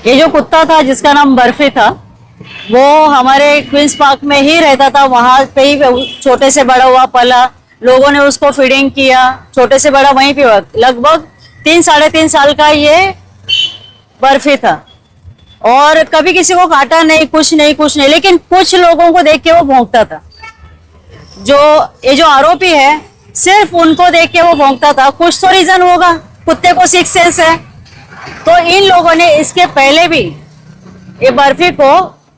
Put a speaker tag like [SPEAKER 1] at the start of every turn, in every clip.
[SPEAKER 1] ये जो कुत्ता था जिसका नाम बर्फी था, वो हमारे क्वींस पार्क में ही रहता था। वहां पे ही छोटे से बड़ा हुआ, पला। लोगों ने उसको फीडिंग किया, छोटे से बड़ा वहीं पे हुआ। लगभग 3-3.5 साल का ये बर्फी था और कभी किसी को काटा नहीं, कुछ नहीं। लेकिन कुछ लोगों को देख के वो भौंकता था। ये जो आरोपी है, सिर्फ उनको देख के वो भौंकता था। कुछ तो रीजन होगा, कुत्ते को 6 सेंस है। तो इन लोगों ने इसके पहले भी ये बर्फी को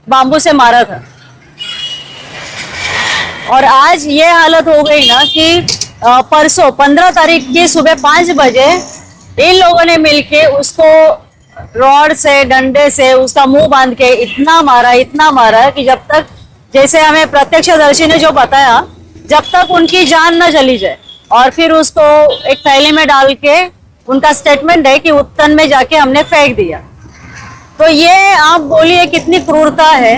[SPEAKER 1] बांबू से मारा था और आज ये हालत हो गई ना कि परसों 15 तारीख की सुबह 5 बजे इन लोगों ने मिलके उसको रॉड से, डंडे से उसका मुंह बांध के इतना मारा कि जब तक, जैसे हमें प्रत्यक्षदर्शी ने जो बताया, जब तक उनकी जान न चली जाए। और फिर उसको एक थैली में डाल के, उनका स्टेटमेंट है कि उत्तन में जाके हमने फेंक दिया। तो ये आप बोलिए कितनी क्रूरता है।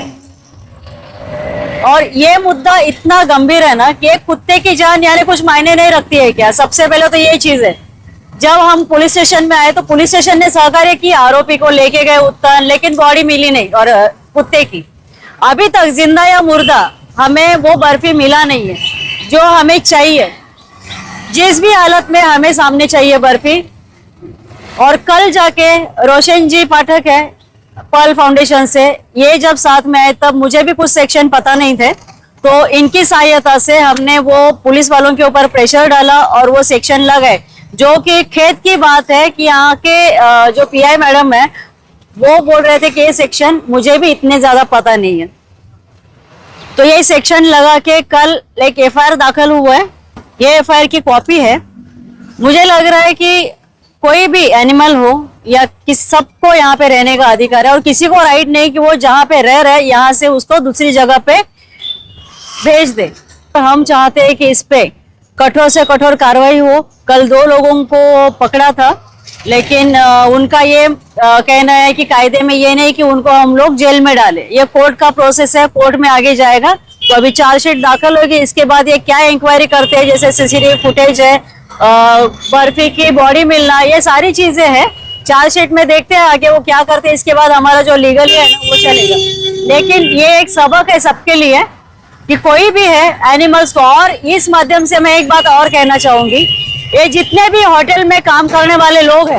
[SPEAKER 1] और ये मुद्दा इतना गंभीर है ना कि एक कुत्ते की जान यानी कुछ मायने नहीं रखती है क्या? सबसे पहले तो ये चीज है। जब हम पुलिस स्टेशन में आए तो पुलिस स्टेशन ने सहकार्य किया, आरोपी को लेके गए उत्तन, लेकिन बॉडी मिली नहीं। और कुत्ते की अभी तक जिंदा या मुर्दा हमें वो बर्फी मिला नहीं है जो हमें चाहिए। जिस भी हालत में हमें सामने चाहिए बर्फी। और कल जाके रोशन जी पाठक है पर्ल फाउंडेशन से, ये जब साथ में आए तब मुझे भी कुछ सेक्शन पता नहीं थे, तो इनकी सहायता से हमने वो पुलिस वालों के ऊपर प्रेशर डाला और वो सेक्शन लगाए। जो कि खेत की बात है कि यहाँ के जो पीआई मैडम है वो बोल रहे थे कि ये सेक्शन मुझे भी इतने ज्यादा पता नहीं है। तो ये सेक्शन लगा के कल एक एफआईआर दाखिल हुआ है। ये एफआईआर की कॉपी है। मुझे लग रहा है कि कोई भी एनिमल हो या सबको यहाँ पे रहने का अधिकार है और किसी को राइट नहीं कि वो जहाँ पे रह रहे यहाँ से उसको दूसरी जगह पे भेज दे। तो हम चाहते हैं कि इस पे कठोर से कठोर कार्रवाई हो। कल 2 लोगों को पकड़ा था, लेकिन उनका ये कहना है कि कायदे में ये नहीं कि उनको हम लोग जेल में डालें। ये कोर्ट का प्रोसेस है, कोर्ट में आगे जाएगा। तो अभी चार्जशीट दाखिल होगी, इसके बाद ये क्या इंक्वायरी करते हैं, जैसे सीसीटीवी फुटेज है, बर्फी की बॉडी मिलना, ये सारी चीजें हैं। चार्जशीट में देखते हैं आगे वो क्या करते हैं। इसके बाद हमारा जो लीगल है ना वो चलेगा। लेकिन ये एक सबक है सबके लिए कि कोई भी है एनिमल्स को। और इस माध्यम से मैं एक बात और कहना चाहूंगी, ये जितने भी होटल में काम करने वाले लोग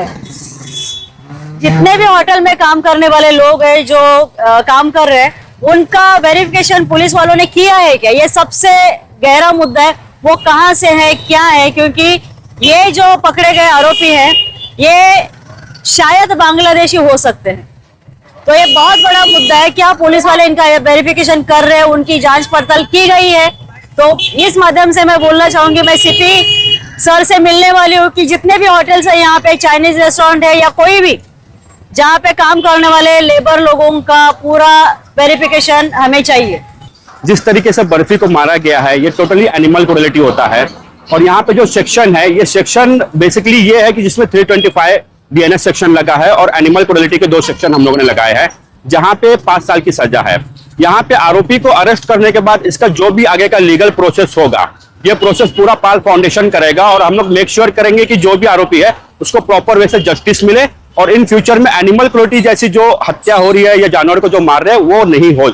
[SPEAKER 1] हैं, जो काम कर रहे हैं, उनका वेरिफिकेशन पुलिस वालों ने किया है क्या? ये सबसे गहरा मुद्दा है। वो कहाँ से है, क्या है? क्योंकि ये जो पकड़े गए आरोपी हैं ये शायद बांग्लादेशी हो सकते हैं। तो ये बहुत बड़ा मुद्दा है। क्या पुलिस वाले इनका वेरिफिकेशन कर रहे हैं? उनकी जांच पड़ताल की गई है? तो इस माध्यम से मैं बोलना चाहूंगी, मैं सीपी सर से मिलने वाली हूँ कि जितने भी होटल्स है यहाँ पे, चाइनीज रेस्टोरेंट है या कोई भी जहाँ पे काम करने वाले लेबर लोगों का पूरा वेरिफिकेशन हमें चाहिए।
[SPEAKER 2] जिस तरीके से बर्फी को मारा गया है ये टोटली एनिमल क्रूरलिटी होता है। और यहाँ पे जो सेक्शन है, ये सेक्शन बेसिकली ये है कि जिसमें 325 बीएनएस सेक्शन लगा है और एनिमल क्रूरलिटी के 2 सेक्शन हम लोगों ने लगाए हैं, जहाँ पे 5 साल की सजा है। यहाँ पे आरोपी को अरेस्ट करने के बाद इसका जो भी आगे का लीगल प्रोसेस होगा, ये प्रोसेस पूरा पर्ल फाउंडेशन करेगा और हम लोग मेक श्योर करेंगे कि जो भी आरोपी है उसको प्रॉपर वे से जस्टिस मिले और इन फ्यूचर में एनिमल क्रूरलिटी जैसी जो हत्या हो रही है या जानवर को जो मार रहे हैं वो नहीं हो।